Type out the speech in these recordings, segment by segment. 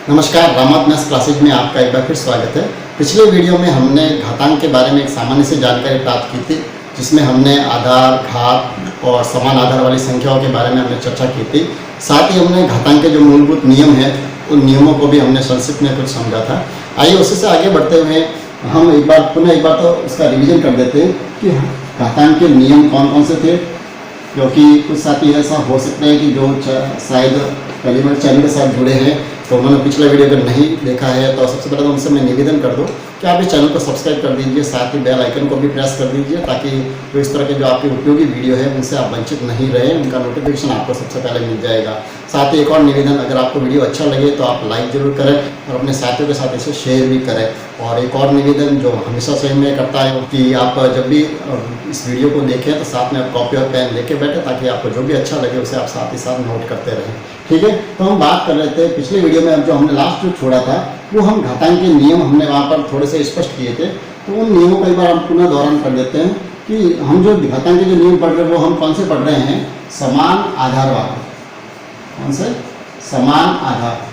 नमस्कार, रामात maths classes में आपका एक बार फिर स्वागत है। पिछले वीडियो में हमने घातांक के बारे में एक सामान्य से जानकारी प्राप्त की थी, जिसमें हमने आधार, घात और समान आधार वाली संख्याओं के बारे में हमने चर्चा की थी। साथ ही हमने घातांक के जो मूलभूत नियम हैं उन नियमों को भी हमने संक्षिप्त में कुछ समझा था। आइए उसी से आगे बढ़ते हुए हम एक बार तो उसका रिविजन कर देते हैं कि घातांक के नियम कौन कौन से थे, क्योंकि कुछ साथी ऐसा हो सकता है कि जो शायद पहली बार चैनल के साथ जुड़े हैं तो उन्होंने पिछला वीडियो अगर नहीं देखा है तो सबसे पहले तो उनसे मैं निवेदन कर दूं कि आप इस चैनल को सब्सक्राइब कर दीजिए, साथ ही बेल आइकन को भी प्रेस कर दीजिए ताकि जो इस तरह के जो आपके उपयोगी वीडियो है उनसे आप वंचित नहीं रहें, उनका नोटिफिकेशन आपको सबसे पहले मिल जाएगा। साथ ही एक और निवेदन, अगर आपको वीडियो अच्छा लगे तो आप लाइक जरूर करें और अपने साथियों के साथ इसे शेयर भी करें। और एक और निवेदन जो हमेशा से मैं करता है कि आप जब भी इस वीडियो को देखें तो साथ में आप कॉपी और पेन लेके बैठे ताकि आपको जो भी अच्छा लगे उसे आप साथ ही साथ नोट करते रहें। ठीक है, तो हम बात कर रहे थे पिछले वीडियो में, अब जो हमने लास्ट जो छोड़ा था वो हम घातांक के नियम हमने वहाँ पर थोड़े से स्पष्ट किए थे, तो उन नियमों का एक बार हम पुनः दोहरान कर देते हैं कि हम जो घातांक के जो नियम पढ़ रहे हैं वो हम कौन से पढ़ रहे हैं, समान आधार वाले। कौन से? समान आधार।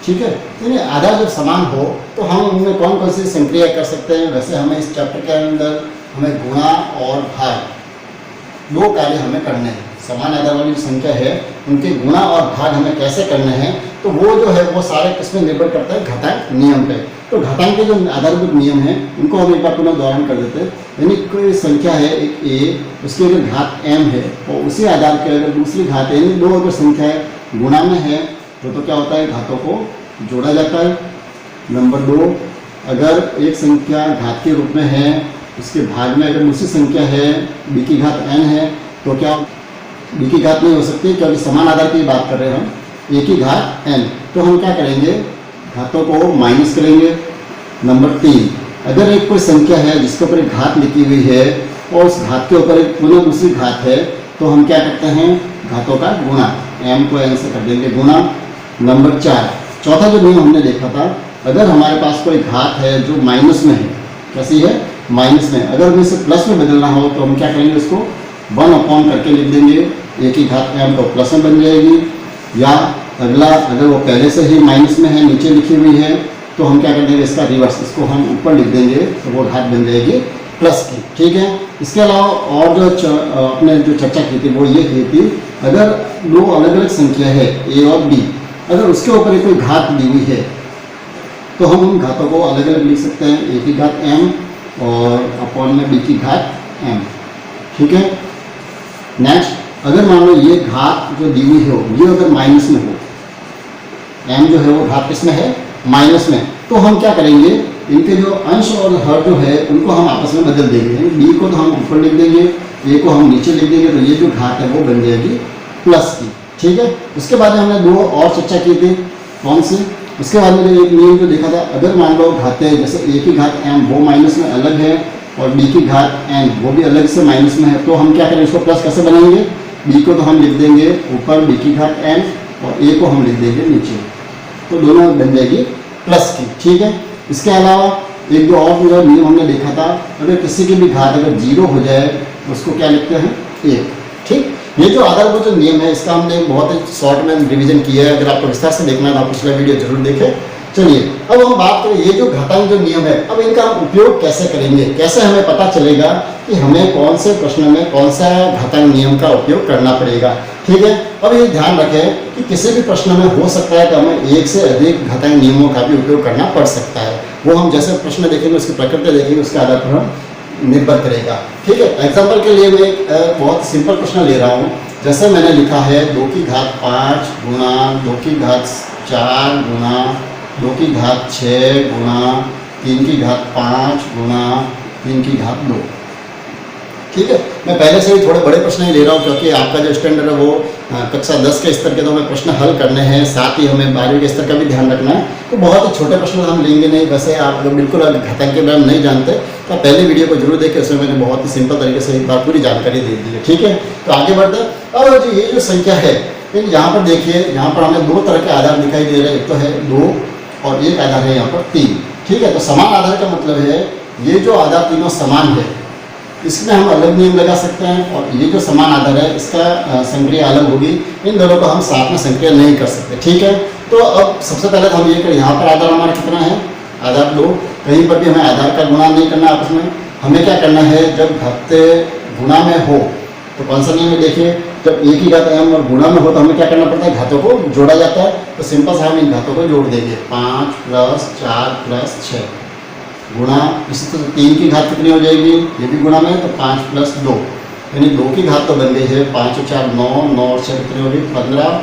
ठीक है, यानी आधार जब समान हो तो हम उनमें कौन कौन सी संक्रिया कर सकते हैं। वैसे हमें इस चैप्टर के अंदर हमें गुणा और भाग दो कार्य हमें करने हैं। समान आधार वाली संख्या है उनके गुणा और भाग हमें कैसे करने हैं, तो वो जो है वो सारे किसमें निर्भर करता है, घातांक नियम पे। तो घातांक के जो आधारभूत नियम हैं उनको हम एक बार पुनः दोहरान कर देते हैं। यानी कोई संख्या है एक a, उसकी अगर घात m है और उसी आधार के अगर दूसरी घात यानी दो अगर संख्या है गुणा में है तो क्या होता है, घातों को जोड़ा जाता है। नंबर 2, अगर एक संख्या घात के रूप में है उसके भाग में अगर दूसरी संख्या है b की घात n है तो क्या b की घात नहीं हो सकती, क्योंकि समान आधार की बात कर रहे हैं हम, a की घात n। तो हम क्या करेंगे, घातों को माइनस करेंगे। नंबर 3, अगर एक कोई संख्या है जिसके ऊपर एक घात लिखी हुई है और उस घात के ऊपर एक पुनः दूसरी घात है तो हम क्या करते हैं, घातों का गुणा, m को n से कर देंगे गुणा। नंबर 4, चौथा जो नियम हमने देखा था, अगर हमारे पास कोई घात है जो माइनस में है, कैसी है, माइनस में, अगर हमें इसे प्लस में बदलना हो तो हम क्या करेंगे, उसको 1 करके लिख देंगे, a की घात m तो प्लस में बन जाएगी। या अगला, अगर वो पहले से ही माइनस में है, नीचे लिखी हुई है, तो हम क्या कर देंगे, इसका रिवर्स, इसको हम ऊपर लिख देंगे तो वो घात बन जाएगी प्लस की। ठीक है, इसके अलावा और जो अपने जो चर्चा की थी वो ये की थी, अगर दो अलग अलग संख्या है a और b, अगर उसके ऊपर कोई घात दी हुई है तो हम उन घातों को अलग अलग लिख सकते हैं, a की घात m और अपॉन में b की घात m। ठीक है, नेक्स्ट, अगर मान लो ये घात जो दी हुई हो ये अगर माइनस में हो, m जो है वो घात किसमें है, माइनस में, तो हम क्या करेंगे, इनके जो अंश और हर जो है उनको हम आपस में बदल देंगे। b को तो हम ऊपर लिख देंगे, a को हम नीचे लिख देंगे, तो ये जो घात है वो बन जाएगी प्लस की। ठीक है, उसके बाद में हमने दो और चर्चा की थी, कौन सी, उसके बाद में एक नियम जो देखा था, अगर मान लो घातें जैसे a की घात m वो माइनस में अलग है और b की घात n वो भी अलग से माइनस में है, तो हम क्या करें, इसको प्लस कैसे बनाएंगे, b को तो हम लिख देंगे ऊपर b की घात n और a को हम लिख देंगे नीचे, तो दोनों बन जाएगी प्लस की। ठीक है, इसके अलावा एक जो और जो नियम हमने देखा था, अगर किसी की भी घात अगर 0 हो जाए तो उसको क्या लिखते हैं, 1। ठीक, ये जो आधारभूत जो नियम है इसका हमने बहुत ही शॉर्ट में रिवीजन किया है, अगर आपको विस्तार से देखना है तो आप पिछला वीडियो जरूर देखें। चलिए अब हम बात करें ये जो घातांक जो नियम है, अब इनका हम उपयोग कैसे करेंगे, कैसे हमें पता चलेगा कि हमें कौन से प्रश्न में कौन सा घातांक नियम का उपयोग करना पड़ेगा। ठीक है, अब ये ध्यान रखें कि किसी भी प्रश्न में हो सकता है कि हमें एक से अधिक घातांक नियमों का भी उपयोग करना पड़ सकता है। वो हम जैसे प्रश्न देखेंगे उसकी प्रकृति देखेंगे उसके आधार पर हम निर्भर करेगा। ठीक है, एग्जाम्पल के लिए मैं एक बहुत सिंपल प्रश्न ले रहा हूँ, जैसे मैंने लिखा है 2 की घात 5 गुणा 2 की घात 4 गुणा 2 की घात 6 गुणा 3 की घात 5 गुणा 3 की घात 2। ठीक है, मैं पहले से ही थोड़े बड़े प्रश्न ही ले रहा हूँ क्योंकि आपका जो स्टैंडर्ड है वो कक्षा 10 के स्तर के तो हमें प्रश्न हल करने हैं, साथ ही हमें 12वीं के स्तर का भी ध्यान रखना है, तो बहुत ही छोटे प्रश्न हम लेंगे नहीं। वैसे आप अगर बिल्कुल घातांक के बारे में नहीं जानते तो आप पहले वीडियो को जरूर देखें, उसमें मैंने बहुत ही सिंपल तरीके से एक बार पूरी जानकारी दे दी है। ठीक है, तो आगे बढ़ते हैं। अब जो ये जो संख्या है, यहाँ पर देखिए, यहाँ पर हमें दो तरह के आधार दिखाई दे रहे हैं, एक तो है 2 और एक आधार है यहाँ पर 3। ठीक है, तो समान आधार का मतलब है ये जो आधार तीनों समान है इसमें हम अलग नियम लगा सकते हैं, और ये जो समान आधार है इसका संक्रिया अलग होगी, इन दोनों को हम साथ में संक्रिया नहीं कर सकते। ठीक है, तो अब सबसे पहले तो हम ये करें, यहाँ पर आधार हमारा कितना है, आधार 2। कहीं पर भी हमें आधार का गुणा नहीं करना आपस में। हमें क्या करना है, जब घाते गुणा में हो तो कौन सा नियम है, देखिए जब एक ही घात m और गुणा में हो तो हमें क्या करना पड़ता है, घातों को जोड़ा जाता है। तो सिंपल सा हम इन घातों को जोड़ देंगे, 5 + 4 + 6 गुणा, इसी तरह 3 की घात कितनी हो जाएगी, ये भी गुणा में है तो 5 + 2, यानी 2 की घात तो बन गई है 5 और 4 9, 9 और 6 कितनी होगी 15,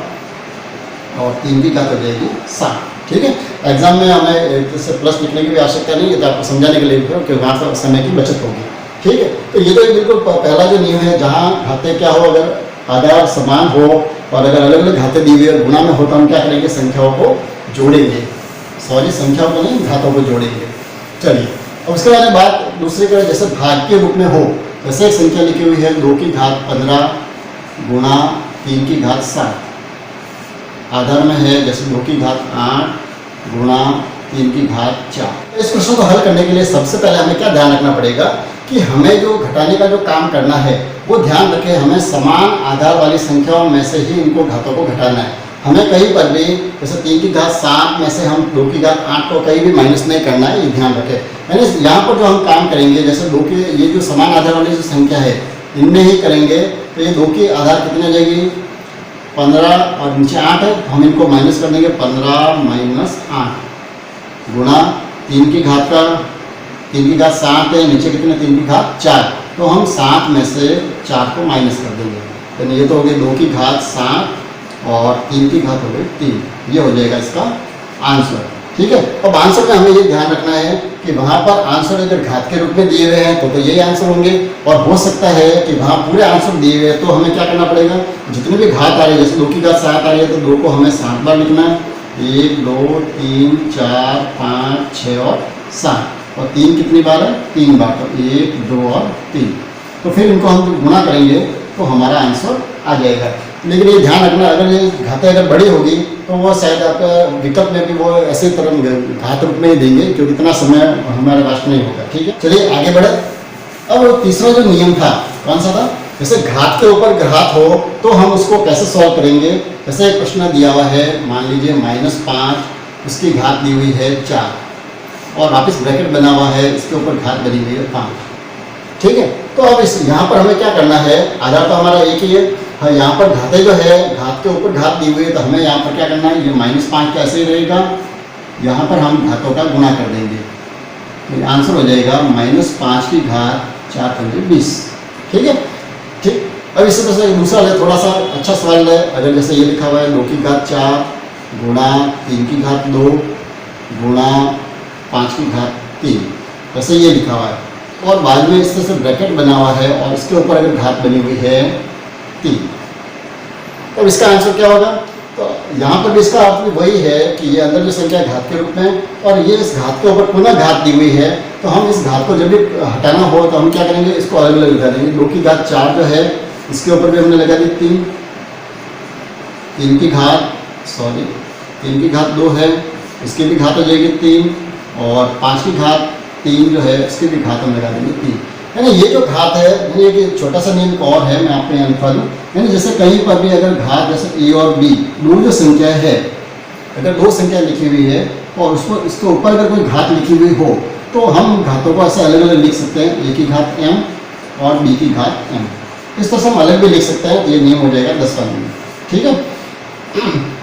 और 3 की घात हो जाएगी 7। ठीक है, एग्जाम में हमें इससे प्लस लिखने की भी आवश्यकता नहीं है, तो आपको समझाने के लिए कि वहाँ पर समय की बचत होगी। ठीक है, तो ये तो बिल्कुल पहला जो नियम है, जहाँ घाते क्या हो, अगर आधार समान हो और अगर अलग अलग घाते दी हुई और गुणा में हो तो हम क्या करेंगे, संख्याओं को जोड़ेंगे, संख्याओं को नहीं, घातों को जोड़ेंगे। चलिए, अब उसके बाद बात दूसरी करें, जैसे भाग के रूप में हो, जैसे एक संख्या लिखी हुई है 2 की घात 15 गुणा 3 की घात 7, आधार में है जैसे 2 की घात 8 गुणा 3 की घात 4। इस प्रश्न को हल करने के लिए सबसे पहले हमें क्या ध्यान रखना पड़ेगा कि हमें जो घटाने का जो काम करना है वो ध्यान रखें, हमें समान आधार वाली संख्याओं में से ही इनको घातों को घटाना है। हमें कहीं पर भी जैसे 3 की घात 7 में से हम 2 की घात 8 को कहीं भी माइनस नहीं करना है, ये ध्यान रखें। यानी यहाँ पर जो हम काम करेंगे, जैसे 2 की ये जो समान आधार वाली जो संख्या है इनमें ही करेंगे, तो ये 2 की आधार कितनी आ जाएगी 15 और नीचे 8 है, हम इनको माइनस कर देंगे 15 - 8 गुणा 3 की घात का 3 की घात 7 है, नीचे कितने 3 की घात 4, तो हम 7 में से 4 को माइनस कर देंगे, तो ये तो हो गई 2 की घात 7 और 3 की घात हो गई 3, ये हो जाएगा इसका आंसर। ठीक है, अब आंसर में हमें ये ध्यान रखना है कि वहाँ पर आंसर अगर घात के रूप में दिए हुए हैं तो यही आंसर होंगे, और हो सकता है कि वहाँ पूरे आंसर दिए हुए हैं तो हमें क्या करना पड़ेगा, जितनी भी घात आ रही है, जैसे 2 की घात 7 आ रही है तो 2 को हमें 7 बार लिखना है, 1 2 3 4 5 6 और 7, और 3 कितनी बार है 3 बार, तो 1 2 और 3, तो फिर इनको हम गुणा करेंगे तो हमारा आंसर आ जाएगा। लेकिन ये ध्यान रखना, अगर ये घातें अगर बड़ी होगी तो वो शायद आपका विकल्प में भी वो ऐसे तरह घात रूप में ही देंगे, क्योंकि इतना समय हमारे पास नहीं होगा। ठीक है, चलिए आगे बढ़े। अब तीसरा जो नियम था कौन सा था, जैसे घात के ऊपर घात हो तो हम उसको कैसे सॉल्व करेंगे। जैसे एक प्रश्न दिया हुआ है, मान लीजिए -5 उसकी घात दी हुई है 4 और वापस ब्रैकेट बना हुआ है, इसके ऊपर घात बनी हुई है 5। ठीक है, तो अब इस यहाँ पर हमें क्या करना है, आधार तो हमारा एक ही है, हाँ यहाँ पर घातें जो है घात के ऊपर घात दी हुई है, तो हमें यहाँ पर क्या करना है, ये -5 कैसे ही रहेगा, यहाँ पर हम घातों का गुणा कर देंगे, तो आंसर हो जाएगा -5 की घात 4 × 20। ठीक है, ठीक। अब इसी तरह से दूसरा है, थोड़ा सा अच्छा सवाल है, अगर जैसे ये लिखा हुआ है 2 की घात 4 गुणा 3 की घात 2 गुणा 5 की घात 3, वैसे ये लिखा हुआ है, और बाद में इस तरह से ब्रैकेट बना हुआ है और इसके ऊपर अगर घात बनी हुई है 3, तो इसका आंसर क्या होगा। तो यहाँ पर भी इसका अर्थ भी वही है कि ये अंदर जो संख्या घात के रूप में, और ये इस घात के ऊपर पुनः घात दी हुई है, तो हम इस घात को जब भी हटाना हो तो हम क्या करेंगे, इसको अलग अलग लगा देंगे। 2 की घात 4 जो है इसके ऊपर भी हमने लगा दी 3, 3 की घात 2 है, इसकी भी घात हो जाएगी 3, और 5 की घात 3 जो है इसकी भी घात हम लगा देंगे 3। यानी ये जो घात है, यानी एक छोटा सा नियम और है, मैं आपको यहाँ लिखवा दूँ। यानी जैसे कहीं पर भी अगर घात जैसे a और b दो जो संख्या है, अगर 2 संख्या लिखी हुई है और उसको इसके ऊपर अगर कोई घात लिखी हुई हो तो हम घातों को ऐसे अलग अलग लिख सकते हैं, a की घात m और b की घात m, इस तरह से हम अलग भी लिख सकते हैं, ये नियम हो जाएगा 10वां नियम। ठीक है,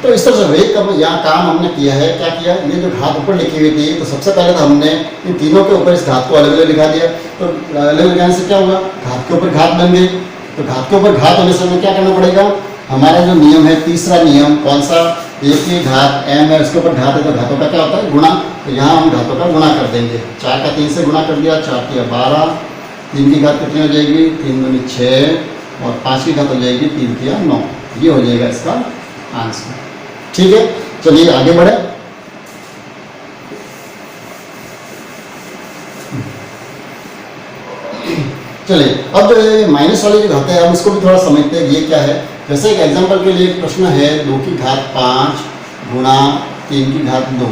तो इस तरह से वही कब यहाँ काम हमने किया है, क्या किया, ये जो घात ऊपर लिखी हुई थी तो सबसे पहले तो हमने इन तीनों के ऊपर इस घात को अलग अलग लिखा दिया, तो अलग अलग लिखाने से क्या हुआ, घात के ऊपर घात बन गई। तो घात के ऊपर घात होने से हमें क्या करना पड़ेगा, हमारा जो नियम है तीसरा नियम कौन सा, 1 की घात m है, उसके ऊपर घात है तो घातों का क्या होता है गुणा, तो यहाँ हम घातों का गुणा कर देंगे। 4 का 3 से गुणा कर दिया, 4 × 12, 3 की घात कितनी हो जाएगी 3 × 6, और 5 की घात हो जाएगी 3 × 9, ये हो जाएगा इसका आंसर। ठीक है, चलिए आगे बढ़े। चलिए अब जो ये माइनस वाली जो घातें हैं हम इसको भी थोड़ा समझते हैं, ये क्या है। जैसे एक एग्जांपल के लिए एक प्रश्न है 2 की घात 5 गुणा 3 की घात 2,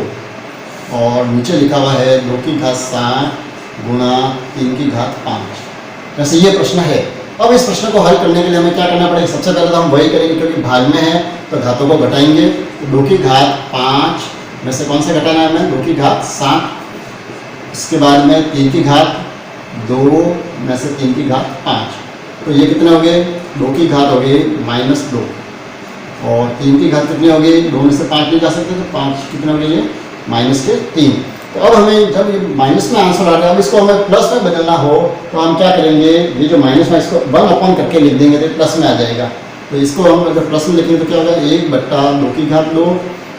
और नीचे लिखा हुआ है 2 की घात 7 गुणा 3 की घात 5। जैसे ये प्रश्न है, अब इस प्रश्न को हल करने के लिए हमें क्या करना पड़ेगा, सबसे पहले तो हम वही करेंगे क्योंकि भाग में है तो घातों को घटाएंगे। तो 2 की घात 5 में से कौन सा घटाना है हमें? 2 की घात 7। इसके बाद में 3 की घात 2 में से 3 की घात 5। तो ये कितने हो गए? 2 की घात हो गई -2 और 3 की घात कितनी हो गई? 2 में से 5 नहीं जा सकते, तो 5 कितने हो गए? ये -3। तो अब हमें जब ये माइनस में आंसर आ रहा है, अब इसको हमें प्लस में बदलना हो तो हम क्या करेंगे? ये जो माइनस में इसको 1 करके लिख देंगे तो प्लस में आ जाएगा। तो इसको हम अगर प्लस में लिखेंगे तो क्या होगा? 1/2 की घात 2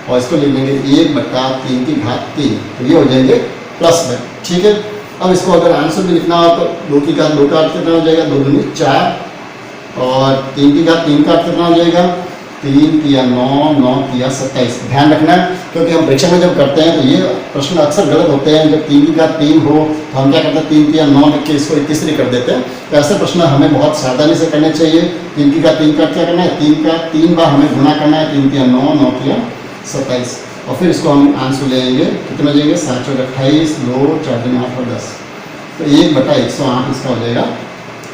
और इसको लिख देंगे 1/3 की घात 3। तो ये हो जाएंगे प्लस में। ठीक है, अब इसको अगर आंसर भी लिखना हो तो 2 की घात 2 का अर्थ कितना हो जाएगा? 2 दूनी 4 और 3 की घात 3 का अर्थ कितना हो जाएगा? 3 तिया 9, 9 तिया 27। ध्यान रखना क्योंकि हम परीक्षा में जब करते हैं तो ये प्रश्न अक्सर गलत होते हैं। जब 3 की घात 3 हो तो हम क्या करते हैं? 3 तिया 9 लिख के इसको 21 कर देते हैं। तो ऐसे प्रश्न हमें बहुत सावधानी से करने चाहिए। 3 की घात 3 का क्या करना है? 3 का 3 बार हमें गुना करना है। 3 तिया 9, 9 तिया 27 और फिर इसको हम आंसर ले लेंगे। कितना जाएंगे? 7 चौक 28, 2 4 दिन 8 और 10। तो 1/108 इसका हो जाएगा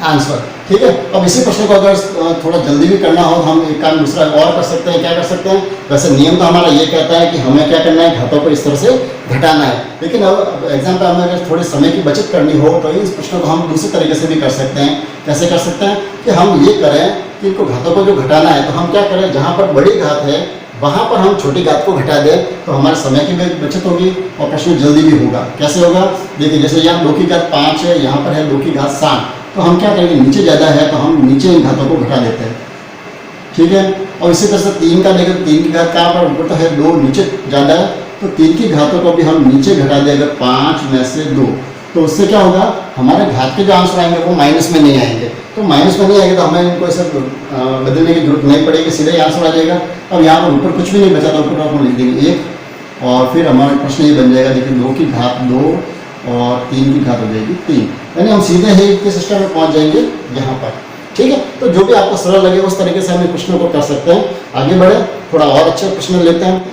आंसर। ठीक है, अब इसी प्रश्न को अगर थोड़ा जल्दी भी करना हो तो हम एक काम दूसरा और कर सकते हैं। क्या कर सकते हैं? वैसे नियम तो हमारा ये कहता है कि हमें क्या करना है? घातों को इस तरह से घटाना है। लेकिन अब एग्जाम पे हमें अगर थोड़े समय की बचत करनी हो तो इस प्रश्न को हम दूसरे तरीके से भी कर सकते हैं। कैसे कर सकते हैं? कि हम ये करें कि इनको घातों को जो घटाना है तो हम क्या करें? जहाँ पर बड़ी घात है वहाँ पर हम छोटी घात को घटा दें तो हमारे समय की भी बचत होगी और प्रश्न जल्दी भी होगा। कैसे होगा? देखिए, जैसे यहाँ 2 की घात 5 है, यहाँ पर है 2 की घात 7। तो हम क्या करेंगे? नीचे ज़्यादा है तो हम नीचे इन घातों को घटा देते हैं। ठीक है, और इसी तरह से 3 का देखें, 3 की घात कहाँ पर? ऊपर तो है 2, नीचे ज़्यादा है तो 3 की घातों को भी हम नीचे घटा दें अगर 5 में से 2। तो उससे क्या होगा? हमारे घात के जो आंसर आएंगे वो माइनस में नहीं आएंगे। तो माइनस में नहीं आएंगे तो हमें इनको ऐसे बदलने की जरूरत नहीं पड़ेगी, सीधे ही आंसर आ जाएगा। अब यहाँ पर ऊपर कुछ भी नहीं बचा तो ऊपर हम लिख देंगे 1 और फिर हमारा प्रश्न ये बन जाएगा। देखिए, 2 की घात 2 और 3 की घात हो जाएगी 3। यानी हम सीधे ही के सिस्टम में पहुँच जाएंगे यहाँ पर। ठीक है, तो जो भी आपको सरल लगे उस तरीके से हम प्रश्नों को कर सकते हैं। आगे बढ़े, थोड़ा और अच्छे प्रश्न लेते हैं।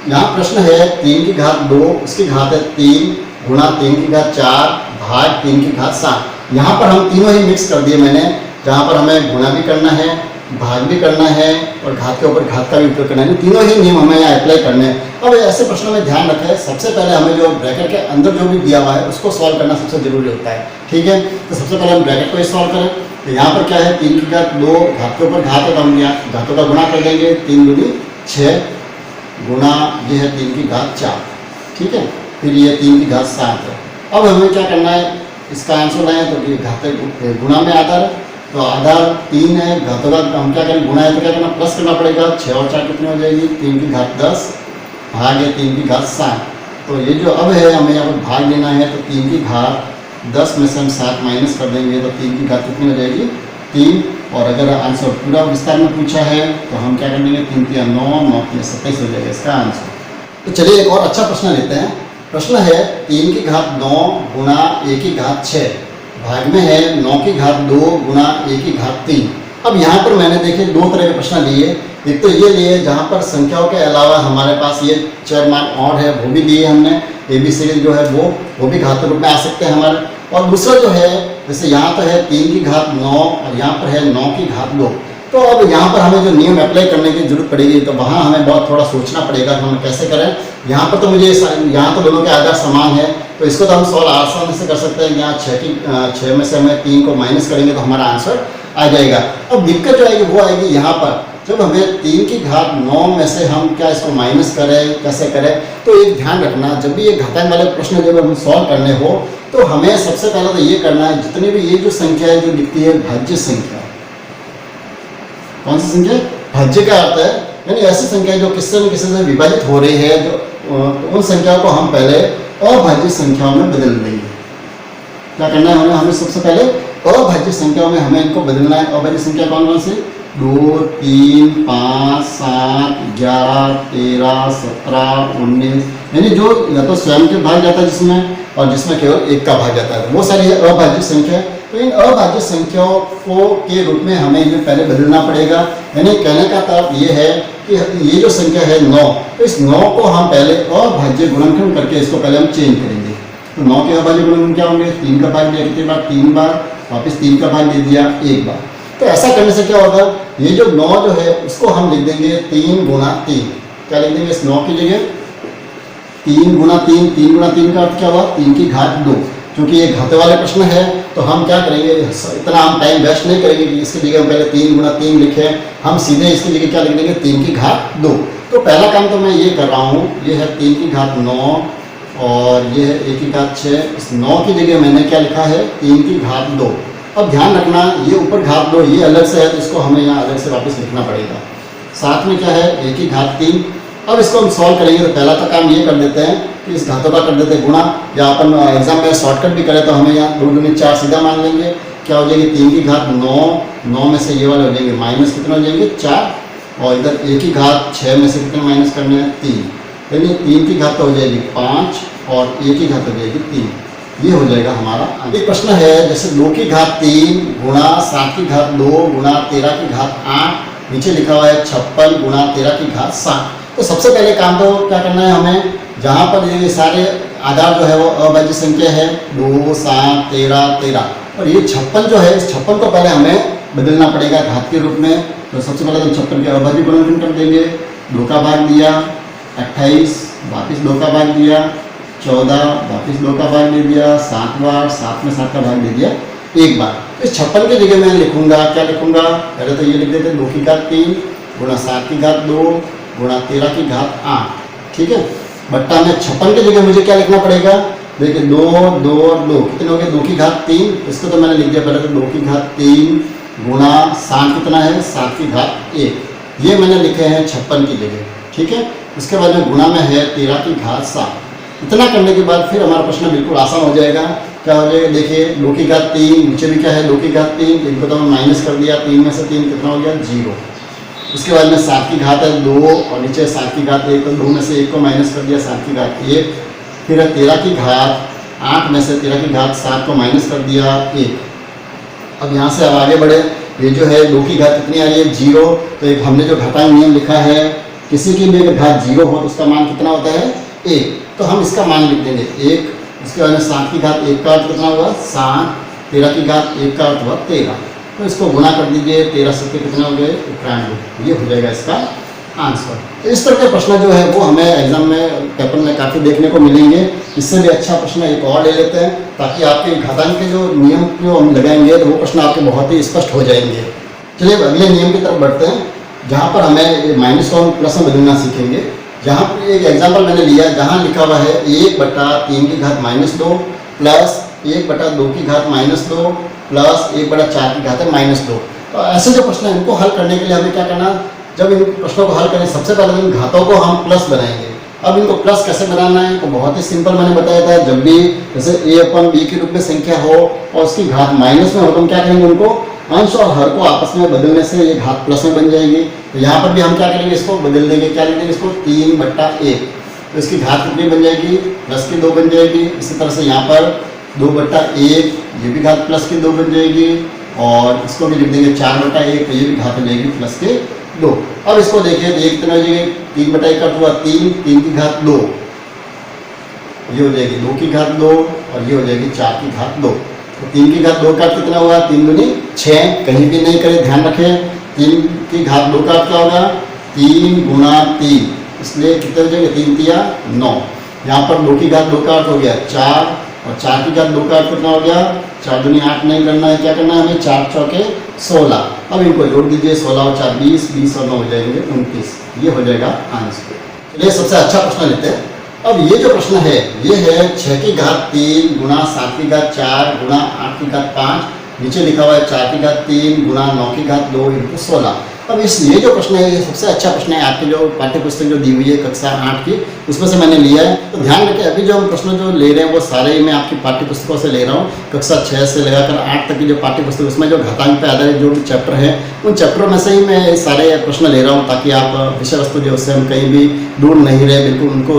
यहाँ प्रश्न है 3 की घात 2, उसकी घात है 3 गुणा 3 की घात 4 भाग 3 की घात 7। यहाँ पर हम तीनों ही मिक्स कर दिए मैंने, जहाँ पर हमें गुणा भी करना है, भाग भी करना है और घात के ऊपर घात का भी उपयोग करना है। तीनों ही नियम हमें यहाँ अप्लाई करने हैं। अब ऐसे प्रश्नों में ध्यान रखें, सबसे पहले हमें जो ब्रैकेट के अंदर जो भी दिया हुआ है उसको सॉल्व करना सबसे जरूरी होता है। ठीक है, तो सबसे पहले हम ब्रैकेट को ही सॉल्व करें। तो यहाँ पर क्या है? 3 की घात 2, घात के ऊपर घात है तो हम यहाँ घातों का गुणा कर देंगे। 3 दूनी 6 गुणा ये है 3 की घात 4। ठीक है, फिर ये 3 की घात 7 है। अब हमें क्या करना है? इसका आंसर लाएँ तो ये घात गुणा में आधार है तो आधार 3 है, घातों का हम क्या करें? गुणा है तो क्या करना? प्लस करना पड़ेगा। 6 और 4 कितनी हो जाएगी? 3 की घात 10 भाग है 3 की घात 7। तो ये जो अब है हमें यहाँ पर भाग लेना है तो 3 की घात 10 में से हम 7 माइनस कर देंगे तो 3 की घात कितनी हो जाएगी? 3। और अगर आंसर पूरा विस्तार में पूछा है तो हम क्या कर देंगे? 3 तिया 9, 9 तिया 27 हो जाएगा इसका आंसर। तो चलिए एक और अच्छा प्रश्न लेते हैं। प्रश्न है 3 की घात 9 गुणा 1 की घात 6 भाग में है 9 की घात 2 गुणा 1 की घात 3। अब यहाँ पर मैंने देखे 2 तरह के प्रश्न लिए। एक तो ये लिए जहाँ पर संख्याओं के अलावा हमारे पास ये चर मान और है वो भी लिए हमने। ABCD जो है वो भी घात रूप में आ सकते हैं हमारे। और दूसरा जो है जैसे यहाँ तो है 3 की घात 9 और यहाँ पर है 9 की घात 2। तो अब यहाँ पर हमें जो नियम अप्लाई करने की जरूरत पड़ेगी तो वहाँ हमें बहुत थोड़ा सोचना पड़ेगा कि हम कैसे करें। यहाँ पर तो मुझे यहाँ तो दोनों के आधार समान है तो इसको तो हम सॉल्व आसानी से कर सकते हैं। यहाँ 6 में से हमें 3 को माइनस करेंगे तो हमारा आंसर आ जाएगा। अब दिक्कत जो आएगी वो आएगी यहाँ पर जब हमें 3 की घात 9 में से हम क्या इसको माइनस करें, कैसे करें। तो एक ध्यान रखना, जब भी ये घातांक वाले प्रश्न जब हम सॉल्व करने हो तो हमें सबसे पहले तो ये करना है, जितनी भी ये जो संख्या है जो दिखती है भाज्य संख्या। कौन सी संख्या? भाज्य का अर्थ है यानी ऐसी संख्या जो किससे न किसी से विभाजित हो रही है, जो उन संख्याओं को हम पहले अभाज्य संख्याओं में बदल देंगे। क्या करना है हमें सबसे पहले अभाज्य संख्याओं में हमें इनको बदलना है। अभाज्य संख्या कौन कौन सी? 2, 3, 5, 7, 11, 13, 17, 19 यानी जो या तो स्वयं के भाग जाता है जिसमें और जिसमें केवल 1 का भाग जाता है, वो सारी अभाज्य संख्या है। तो इन अभाज्य संख्याओं को के रूप में हमें इन्हें पहले बदलना पड़ेगा। यानी कहने का तात्पर्य ये है कि ये जो संख्या है 9, तो इस 9 को हम पहले अभाज्य गुणनखंड करके इसको पहले हम चेंज करेंगे। तो 9 के अभाज्य गुणनखंड क्या होंगे? 3 का भाग दिया कितनी बार? 3 बार, वापस 3 का भाग दे दिया 1 बार। तो ऐसा करने से क्या होगा, ये जो 9 जो है उसको हम लिख देंगे 3 गुणा 3। क्या लिख देंगे इस 9 की जगह 3 गुणा 3। 3 गुणा 3 का अर्थ क्या हुआ, 3 की घात 2। क्योंकि ये घाते वाले प्रश्न है तो हम क्या करेंगे, इतना हम टाइम वेस्ट नहीं करेंगे कि इसकी जगह हम पहले 3 गुणा 3 लिखे, हम सीधे इसकी जगह क्या लिख देंगे 3 की घात 2। तो पहला काम तो मैं ये कर रहा हूँ, ये है 3 की घात 9 और ये है 1 की घात 6। इस 9 की जगह मैंने क्या लिखा है 3 की घात 2। अब ध्यान रखना ये ऊपर घात 2 ये अलग से है तो इसको हमें यहाँ अलग से वापस लिखना पड़ेगा। साथ में क्या है 1 की घात 3। अब इसको हम सॉल्व करेंगे तो पहला तो काम ये कर देते हैं कि इस घातों का कर देते हैं गुणा, या अपन एग्जाम में शॉर्टकट भी करें तो हमें यहाँ 2 दूनी 4 सीधा मान लेंगे। क्या हो जाएगी 3 की घात 9, 9 में से ये वाले हो जाएंगे माइनस कितने हो जाएंगे 4, और इधर 1 की घात 6 में से कितने माइनस करने हैं 3, यानी 3 की घात तो हो जाएगी 5 और 1 की घात हो जाएगी 3। ये हो जाएगा हमारा। एक प्रश्न है जैसे 2 की घात 3 गुणा 7 की घात 2 गुणा 13 की घात 8, नीचे लिखा हुआ है 56 गुणा 13 की घात 7। तो सबसे पहले काम तो क्या करना है हमें, जहाँ पर ये सारे आधार जो है वो अभाज्य संख्या है 2, 7, 13, 13, और ये 56 जो है इस 56 को पहले हमें बदलना पड़ेगा घात के रूप में। तो सबसे पहले तो 56 के अभाज्य गुणनखंड कर देंगे। 2 का भाग दिया 28, वापिस 2 का भाग दिया 14, वापिस 2 का भाग दे दिया 7 बार, 7 में 7 का भाग दे दिया एक बार। तो इस 56 की जगह मैं लिखूंगा, क्या लिखूंगा, पहले तो ये लिख देते 2 की घात 3 गुणा 7 की घात 2 गुणा 13 की घात 8, ठीक है। बट्टा में 56 की जगह मुझे क्या लिखना पड़ेगा, देखिए 2, 2 और 2 कितने हो गए 2 की घात 3, इसको तो मैंने लिख दिया पहले तो 2 की घात 3 गुणा 7 कितना है 7 की घात 1, ये मैंने लिखे हैं 56 की जगह, ठीक है। उसके बाद में गुणा में है 13 की घात 7। इतना करने के बाद फिर हमारा प्रश्न बिल्कुल आसान हो जाएगा। क्या हो जाएगा, देखिए 2 की घात 3, नीचे भी क्या है 2 की घात 3, इनको तो माइनस कर दिया, 3 में से 3 कितना हो गया 0। उसके बाद में 7 की घात है 2 और नीचे 7 की घात 1, तो 2 में से 1 को माइनस कर दिया 7 की घात 1। फिर है 13 की घात 8 में से 13 की घात 7 को माइनस कर दिया 1। अब यहाँ से अब आगे बढ़े, ये जो है 2 की घात कितनी आ रही है 0, तो एक हमने जो घातांक नियम लिखा है किसी की भी अगर घात 0 हो तो उसका मान कितना होता है 1, तो हम इसका मान लिख देंगे 1। उसके बाद में 7 की घात 1 का अर्थ कितना हुआ 7, 13 की घात 1 का अर्थ हुआ 13, तो इसको गुणा कर दीजिए 13 से कितने हो गए 91, ये हो जाएगा इसका आंसर। तो इस तरह के प्रश्न जो है वो हमें एग्जाम में पेपर में काफ़ी देखने को मिलेंगे। इससे भी अच्छा प्रश्न एक और ले लेते हैं ताकि आपके घातांक के जो नियम जो हम लगाएंगे तो वो प्रश्न आपके बहुत ही स्पष्ट हो जाएंगे। चलिए अगले नियम की तरफ बढ़ते हैं, जहाँ पर हमें माइनस को हम प्लस में बदलना सीखेंगे। जहाँ पर एक एग्जाम्पल मैंने लिया जहाँ लिखा हुआ है 1/3 की घात -2 प्लस 1/2 की घात -2 प्लस 1/4 की घात है -2। तो ऐसे जो प्रश्न है इनको हल करने के लिए हमें क्या करना, जब इन प्रश्नों को हल करें सबसे पहले इन घातों को हम प्लस बनाएंगे। अब इनको प्लस कैसे बनाना है तो बहुत ही सिंपल मैंने बताया था, जब भी जैसे a/b के रूप में संख्या हो और उसकी घात माइनस में हो तो हम क्या करेंगे, उनको अंश और हर को आपस में बदलने से ये घात प्लस में बन जाएगी। तो यहाँ पर भी हम क्या करेंगे, इसको बदल देंगे, क्या लिख देंगे इसको 3/1, तो इसकी घात कितनी बन जाएगी प्लस की 2 बन जाएगी। इसी तरह से यहाँ पर 2/1, ये भी घात प्लस की 2 बन जाएगी, और इसको भी लिख देंगे 4/1, तो ये भी घात हो जाएगी प्लस के 2। अब इसको देखिए तो ये कितना हो जाएगी 3/1 का हुआ 3, 3 की घात 2, ये हो जाएगी 2 की घात 2 और ये हो जाएगी 4 की घात 2। तो 3 की घात 2 का कितना हुआ 3 दूनी 6, कहीं भी नहीं करें, ध्यान रखें 3 की घात 2 का क्या होगा 3 गुणा 3, इसलिए कितने हो जाएंगे 3 तिया 9। यहाँ पर 2 की घात 2 का अर्थ हो गया 4 और 4 की घात 2 का अर्थ कितना हो गया 4 दूनी 8 नहीं करना है, क्या करना है हमें 4 चौके 16। अब इनको जोड़ दीजिए 16 और 4 20, 20 और 9 हो जाएंगे 29, ये हो जाएगा आंसर। चलिए सबसे अच्छा प्रश्न लेते हैं। अब ये जो प्रश्न है ये है 6 की घात 3 गुणा 7 की घात 4 गुणा 8 की घात 5, नीचे लिखा हुआ है 4 की घात 3 गुणा 9 की घात 2 × 16। अब ये जो प्रश्न है ये सबसे अच्छा प्रश्न है आपकी जो पाठ्य पुस्तक जो दी हुई है कक्षा 8 की, उसमें से मैंने लिया है। तो ध्यान रखें अभी जो हम प्रश्न जो ले रहे हैं वो सारे ही मैं आपकी पाठ्य पुस्तकों से ले रहा हूँ। कक्षा 6 से लगाकर 8 तक की जो पाठ्य पुस्तक उसमें जो घातांक पे आधारित जो भी चैप्टर है उन चैप्टरों में से ही मैं सारे प्रश्न ले रहा हूँ, ताकि आप विषय वस्तु जो उससे हम कहीं भी दूर नहीं रहे, बिल्कुल उनको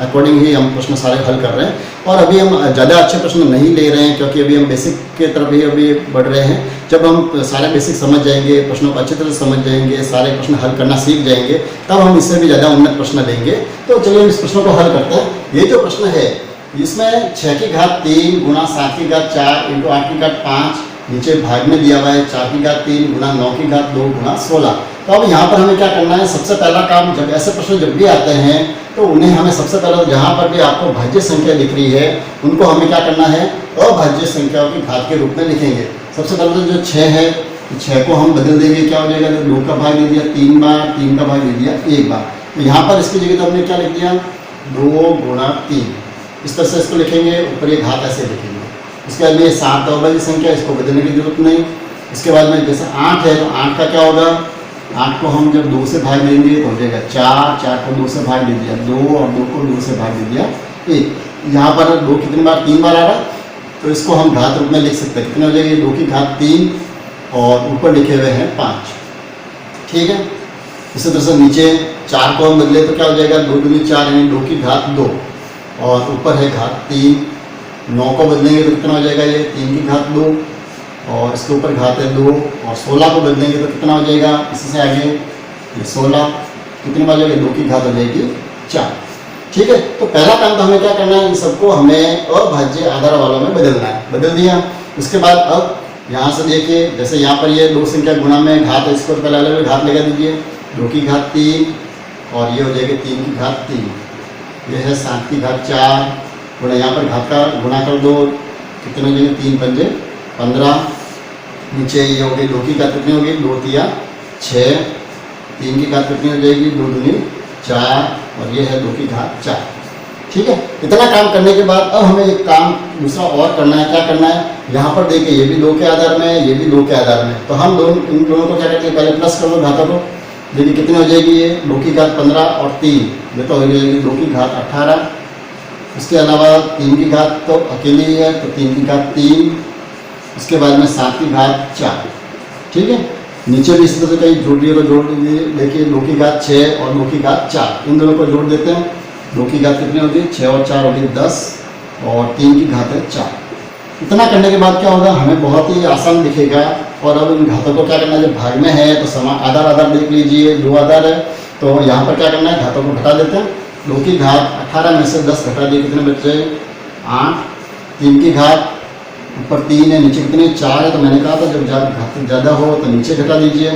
अकॉर्डिंग ही हम प्रश्न सारे हल कर रहे हैं। और अभी हम ज़्यादा अच्छे प्रश्न नहीं ले रहे हैं क्योंकि अभी हम बेसिक के तरफ ही अभी बढ़ रहे हैं। जब हम सारे बेसिक समझ जाएंगे, प्रश्नों को अच्छी तरह से समझ जाएंगे, सारे प्रश्न हल करना सीख जाएंगे, तब हम इससे भी ज़्यादा उन्नत प्रश्न लेंगे। तो चलिए हम इस प्रश्न को हल करते हैं। ये जो प्रश्न है इसमें 6 की घात 3 गुणा 7 की घात 4 × 8 की घात 5, नीचे भाग में दिया हुआ है 4 की घात 3 गुना 9 की घात 2 गुना 16। तो अब यहाँ पर हमें क्या करना है, सबसे पहला काम, जब ऐसे प्रश्न जब भी आते हैं तो उन्हें हमें सबसे पहले जहाँ पर भी आपको भाज्य संख्या दिख रही है उनको हमें क्या करना है, अभाज्य संख्याओं की घात के रूप में लिखेंगे। सबसे पहले तो जो 6 है, 6 को हम बदल देंगे, क्या हो जाएगा, 2 का भाग दे दिया 3 बार, 3 का भाग दे दिया 1 बार। तो यहाँ पर इसकी जगह तो हमने क्या लिख दिया, 2 गुणा 3, इस तरह से इसको लिखेंगे, ऊपर ये घात ऐसे लिखेंगे। उसके बाद में 7 अभाज्य संख्या, इसको बदलने की जरूरत नहीं। इसके बाद में जैसे 8 है तो 8 का क्या होगा, 8 को हम जब 2 से भाग देंगे तो हो जाएगा 4, 4 को 2 से भाग दे दिया 2 और 2 को 2 से भाग दे दिया 1। यहाँ पर 2 कितनी बार, 3 बार आ रहा है, तो इसको हम घात रूप में लिख सकते हैं। कितने हो जाएगी, 2 की घात 3 और ऊपर लिखे हुए हैं 5। ठीक है, इसी तरह से नीचे 4 को हम बदले तो क्या हो जाएगा, 2 दूनी 4 यानी 2 की घात 2 और ऊपर है घात 3। 9 को बदलेंगे तो कितना हो जाएगा, ये 3 की घात 2 और इसके ऊपर घात है 2। और 16 को बदलेंगे तो कितना हो जाएगा, इसी से आगे ये 16 कितनी बार हो जाएगी, 2 की घात हो जाएगी 4। ठीक है, तो पहला काम तो हमें क्या करना है, इन सबको हमें अभाज्य आधार वालों में बदलना है। बदल दिया, उसके बाद अब यहाँ से देखिए, जैसे यहाँ पर ये 2 संख्या गुणा में घात है, इसको पहले अलग घात लगा दीजिए, 2 की घात 3 और ये हो जाएगी 3 की घात 3, ये है 7 की घात 4 गुणा, यहाँ पर घात का गुणा कर दो, कितने हो जाएंगे, 3 पंजे 15। नीचे ये हो गई 2 की घात कितनी होगी, 2 तिया 6, 3 की घात कितनी हो जाएगी, 2 दूनी 4 और ये है 2 की घात 4। ठीक है, इतना काम करने के बाद अब हमें एक काम दूसरा और करना है। क्या करना है, यहाँ पर देखिए ये भी 2 के आधार में है, ये भी 2 के आधार में, तो हम इन दोनों को क्या करते हैं, पहले प्लस कर लो घातों को। देखिए कितनी हो जाएगी, ये 2 की घात 15 और 3 ये तो हो जाएगी 2 की घात 18। उसके अलावा 3 की घात तो अकेली ही है, तो 3 की घात 3, उसके बाद में 7 की घात 4। ठीक है, नीचे भी इसी तरह से कहीं जोड़ दिए तो जोड़ दीजिए। देखिए 2 की घात 6 और 2 की घात 4, इन दोनों को जोड़ देते हैं। 2 की घात कितनी होगी, 6 और 4 होगी 10 और 3 की घात है 4। इतना करने के बाद क्या होगा, हमें बहुत ही आसान दिखेगा। और अब इन घातों को क्या करना है, जब भाग में है तो समान आधार आधार देख लीजिए, 2 आधार है तो यहाँ पर क्या करना है, घातों को घटा देते हैं। 2 की घात 18 में से 10 घटा दिए, कितने बच्चे 8। 3 की घात ऊपर 3 है, नीचे कितने 4 है, तो मैंने कहा था जब घात ज़्यादा हो तो नीचे घटा दीजिए,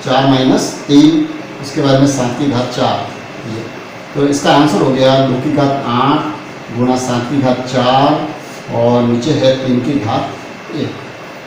4 माइनस 3। उसके बाद में 7 की घात 4, ये तो इसका आंसर हो गया 2 की घात 8 गुणा 7 की घात 4 और नीचे है 3 की घात 1,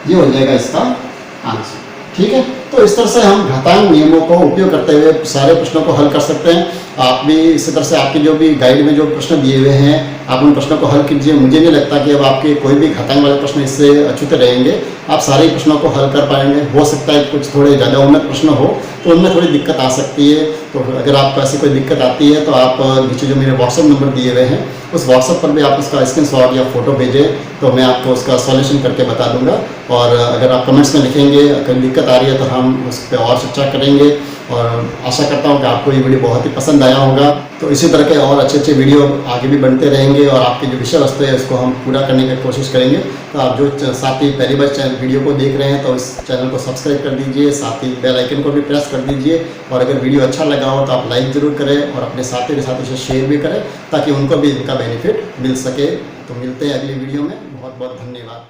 ये हो जाएगा इसका आंसर। ठीक है, तो इस तरह से हम घातांक नियमों को उपयोग करते हुए सारे प्रश्नों को हल कर सकते हैं। आप भी इसी तरह से आपके जो भी गाइड में जो प्रश्न दिए हुए हैं आप उन प्रश्नों को हल कीजिए। मुझे नहीं लगता कि अब आपके कोई भी घातांक वाले प्रश्न इससे अछूत रहेंगे, आप सारे प्रश्नों को हल कर पाएंगे। हो सकता है कुछ थोड़े ज़्यादा उन्नत प्रश्न हो तो उनमें थोड़ी दिक्कत आ सकती है, तो अगर आपको ऐसी कोई दिक्कत आती है तो आप नीचे जो मेरे व्हाट्सअप नंबर दिए हुए हैं उस व्हाट्सअप पर भी आप उसका स्क्रीनशॉट या फोटो भेजें तो मैं आपको उसका सॉल्यूशन करके बता दूंगा। और अगर आप कमेंट्स में लिखेंगे अगर दिक्कत आ रही है तो हम उस पर और चर्चा करेंगे। और आशा करता हूँ कि आपको ये वीडियो बहुत ही पसंद आया होगा। तो इसी तरह के और अच्छे अच्छे वीडियो आगे भी बनते रहेंगे और आपके जो विषय वस्तु है उसको हम पूरा करने की कोशिश करेंगे। तो आप जो साथ ही पहली बार वीडियो को देख रहे हैं तो इस चैनल को सब्सक्राइब कर दीजिए, साथ ही बेल आइकन को भी प्रेस कर दीजिए। और अगर वीडियो अच्छा लगा हो तो आप लाइक ज़रूर करें और अपने साथी के साथ इसे शेयर भी करें ताकि उनको भी इनका बेनिफिट मिल सके। तो मिलते हैं अगली वीडियो में, बहुत बहुत धन्यवाद।